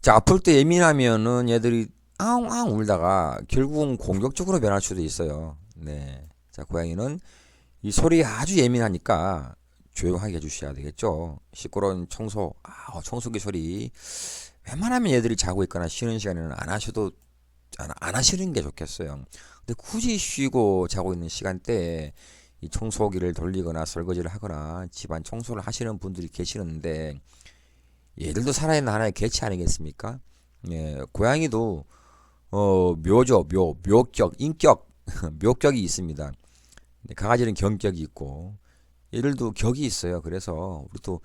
자, 아플 때 예민하면은 얘들이 앙앙 울다가 결국은 공격적으로 변할 수도 있어요. 네. 자, 고양이는 이 소리에 아주 예민하니까 조용하게 해주셔야 되겠죠. 시끄러운 청소기 소리. 웬만하면 얘들이 자고 있거나 쉬는 시간에는 안 하셔도, 안 하시는 게 좋겠어요. 근데 굳이 쉬고 자고 있는 시간대에 이 청소기를 돌리거나 설거지를 하거나 집안 청소를 하시는 분들이 계시는데, 얘들도 살아있는 하나의 개체 아니겠습니까? 예, 고양이도 묘죠, 묘격, 인격, 묘격이 있습니다. 강아지는 경격이 있고 얘들도 격이 있어요. 그래서 우리도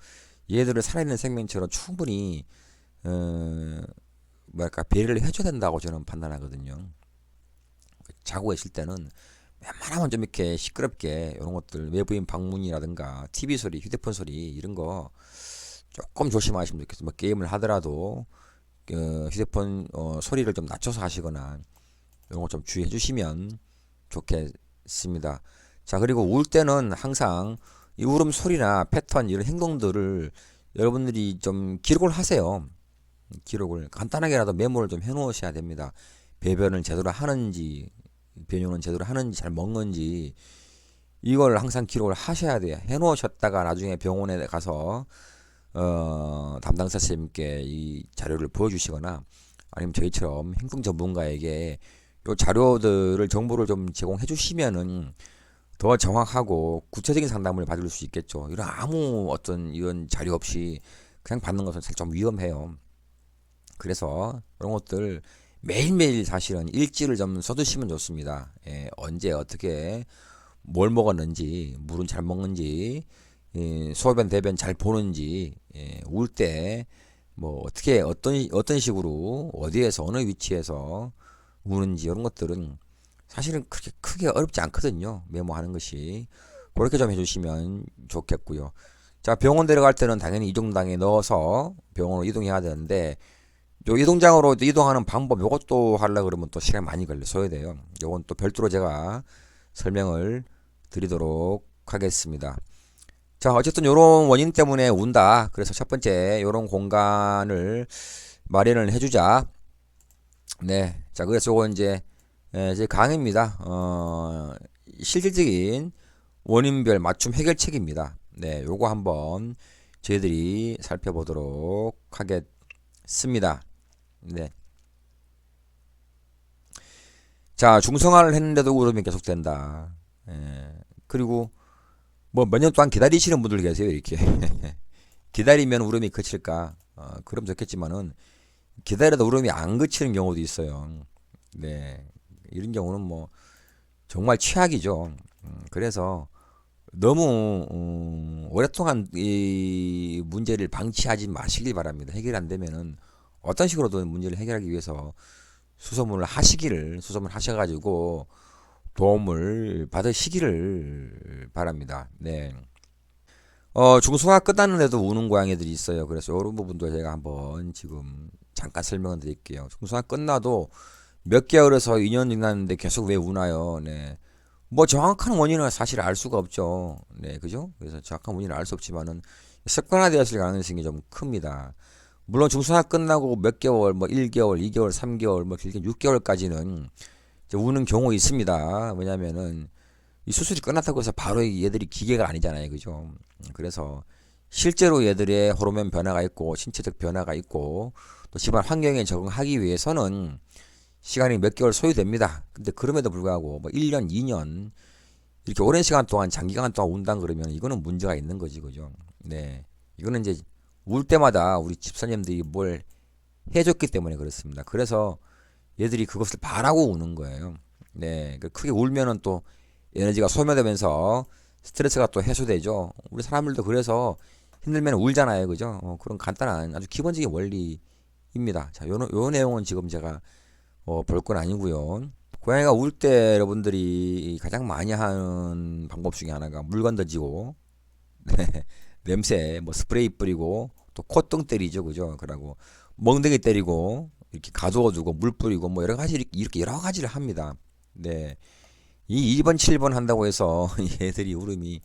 얘들을 살아있는 생명체로 충분히 뭐랄까 배려를 해줘야 된다고 저는 판단하거든요. 자고 계실 때는 웬만하면 좀 이렇게 시끄럽게 이런 것들 외부인 방문이라든가 TV 소리, 휴대폰 소리 이런 거 조금 조심하시면 좋겠어요. 뭐 게임을 하더라도 휴대폰 소리를 좀 낮춰서 하시거나 이런 거 좀 주의해 주시면 좋겠습니다. 자, 그리고 울 때는 항상 이 울음 소리나 패턴 이런 행동들을 여러분들이 좀 기록을 하세요. 기록을 간단하게라도 메모를 좀 해놓으셔야 됩니다. 배변을 제대로 하는지, 배뇨는 제대로 하는지, 잘 먹는지 이걸 항상 기록을 하셔야 돼요. 해놓으셨다가 나중에 병원에 가서 담당 선생님께 이 자료를 보여주시거나 아니면 저희처럼 행동 전문가에게 요 자료들을 정보를 좀 제공해 주시면은 더 정확하고 구체적인 상담을 받을 수 있겠죠. 이런 아무 어떤 이런 자료 없이 그냥 받는 것은 사실 좀 위험해요. 그래서 그런 것들 매일매일 사실은 일지를 좀 써두시면 좋습니다. 예, 언제 어떻게 뭘 먹었는지, 물은 잘 먹는지, 소변 대변 잘 보는지, 울 때 뭐 어떻게 어떤 식으로 어디에서 어느 위치에서 우는지 이런 것들은 사실은 그렇게 크게 어렵지 않거든요. 메모하는 것이 그렇게 좀 해주시면 좋겠고요. 자, 병원 데려갈 때는 당연히 이동당에 넣어서 병원으로 이동해야 되는데 요 이동장으로 이동하는 방법 요것도 하려 그러면 또 시간 많이 걸려서야 돼요. 요건 또 별도로 제가 설명을 드리도록 하겠습니다. 자, 어쨌든 요런 원인 때문에 운다. 그래서 첫 번째 요런 공간을 마련을 해주자. 네, 자, 그래서 요거 이제 강의입니다. 실질적인 원인별 맞춤 해결책입니다. 네, 요거 한번 저희들이 살펴보도록 하겠습니다. 네. 자, 중성화를 했는데도 울음이 계속된다. 그리고 뭐 몇 년 동안 기다리시는 분들 계세요, 이렇게. 기다리면 울음이 그칠까? 그럼 좋겠지만은 기다려도 울음이 안 그치는 경우도 있어요. 네. 이런 경우는 뭐 정말 최악이죠. 그래서 너무 오랫동안 이 문제를 방치하지 마시길 바랍니다. 해결 안 되면은 어떤 식으로든 문제를 해결하기 위해서 수소문을 하셔가지고 도움을 받으시기를 바랍니다. 네. 중성화 끝났는데도 우는 고양이들이 있어요. 그래서 이런 부분도 제가 한번 지금 잠깐 설명을 드릴게요. 중성화 끝나도 몇 개월에서 2년 지났는데 계속 왜 우나요? 네. 뭐 정확한 원인은 사실 알 수가 없죠. 네, 그죠? 그래서 정확한 원인을 알 수 없지만은 습관화되었을 가능성이 좀 큽니다. 물론 중성화 끝나고 몇 개월, 뭐 1개월, 2개월, 3개월, 뭐 길게 6개월까지는 우는 경우 있습니다. 왜냐면은 이 수술이 끝났다고 해서 바로 얘들이 기계가 아니잖아요. 그죠? 그래서 실제로 얘들의 호르몬 변화가 있고 신체적 변화가 있고 또 집안 환경에 적응하기 위해서는 시간이 몇 개월 소요됩니다. 근데 그럼에도 불구하고 뭐 1년, 2년 이렇게 오랜 시간 동안 장기간 동안 운다 그러면 이거는 문제가 있는 거지. 그죠? 네. 이거는 이제 울 때마다 우리 집사님들이 뭘 해줬기 때문에 그렇습니다. 그래서 얘들이 그것을 바라고 우는 거예요. 네. 크게 울면은 또 에너지가 소모되면서 스트레스가 또 해소되죠. 우리 사람들도 그래서 힘들면 울잖아요. 그죠? 그런 간단한 아주 기본적인 원리입니다. 자, 요 내용은 지금 제가 볼 건 아니고요. 고양이가 울 때 여러분들이 가장 많이 하는 방법 중에 하나가 물건 던지고 냄새 뭐 스프레이 뿌리고 또 콧등 때리죠. 그죠? 그러고 멍덩이 때리고 이렇게 가두어 두고 물 뿌리고 뭐 여러 가지 이렇게 여러 가지를 합니다. 네. 이 2번, 7번 한다고 해서 얘들이 울음이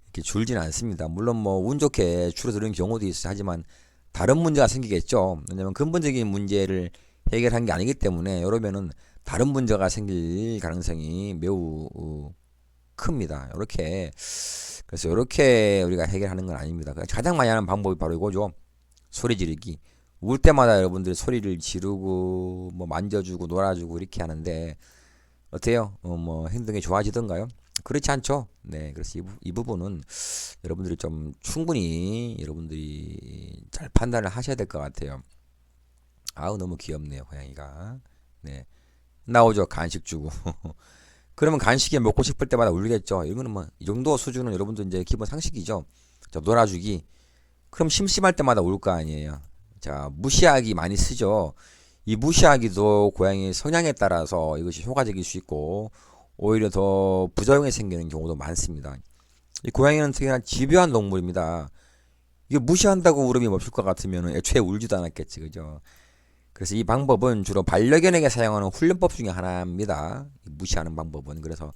이렇게 줄지는 않습니다. 물론 뭐 운 좋게 줄어드는 경우도 있어요. 하지만 다른 문제가 생기겠죠. 왜냐면 근본적인 문제를 해결한 게 아니기 때문에 이러면은 다른 문제가 생길 가능성이 매우 큽니다. 이렇게 그래서 이렇게 우리가 해결하는 건 아닙니다. 가장 많이 하는 방법이 바로 이거죠. 소리 지르기. 울 때마다 여러분들이 소리를 지르고 뭐 만져주고 놀아주고 이렇게 하는데 어때요? 뭐 행동이 좋아지던가요? 그렇지 않죠. 네, 그래서 이 부분은 여러분들이 좀 충분히 여러분들이 잘 판단을 하셔야 될 것 같아요. 아우 너무 귀엽네요, 고양이가. 네, 나오죠. 간식 주고. 그러면 간식이 먹고 싶을 때마다 울겠죠. 이거는 뭐 이 정도 수준은 여러분들 이제 기본 상식이죠. 자, 놀아주기. 그럼 심심할 때마다 울 거 아니에요. 자, 무시하기 많이 쓰죠. 이 무시하기도 고양이 성향에 따라서 이것이 효과적일 수 있고 오히려 더 부작용이 생기는 경우도 많습니다. 이 고양이는 특히나 집요한 동물입니다. 이게 무시한다고 울음이 멈출 것 같으면 애초에 울지도 않았겠지, 그죠? 그래서 이 방법은 주로 반려견에게 사용하는 훈련법 중에 하나입니다. 무시하는 방법은. 그래서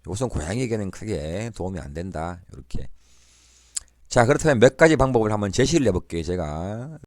이것은 고양이에게는 크게 도움이 안 된다. 이렇게. 자, 그렇다면 몇 가지 방법을 한번 제시를 해볼게요, 제가.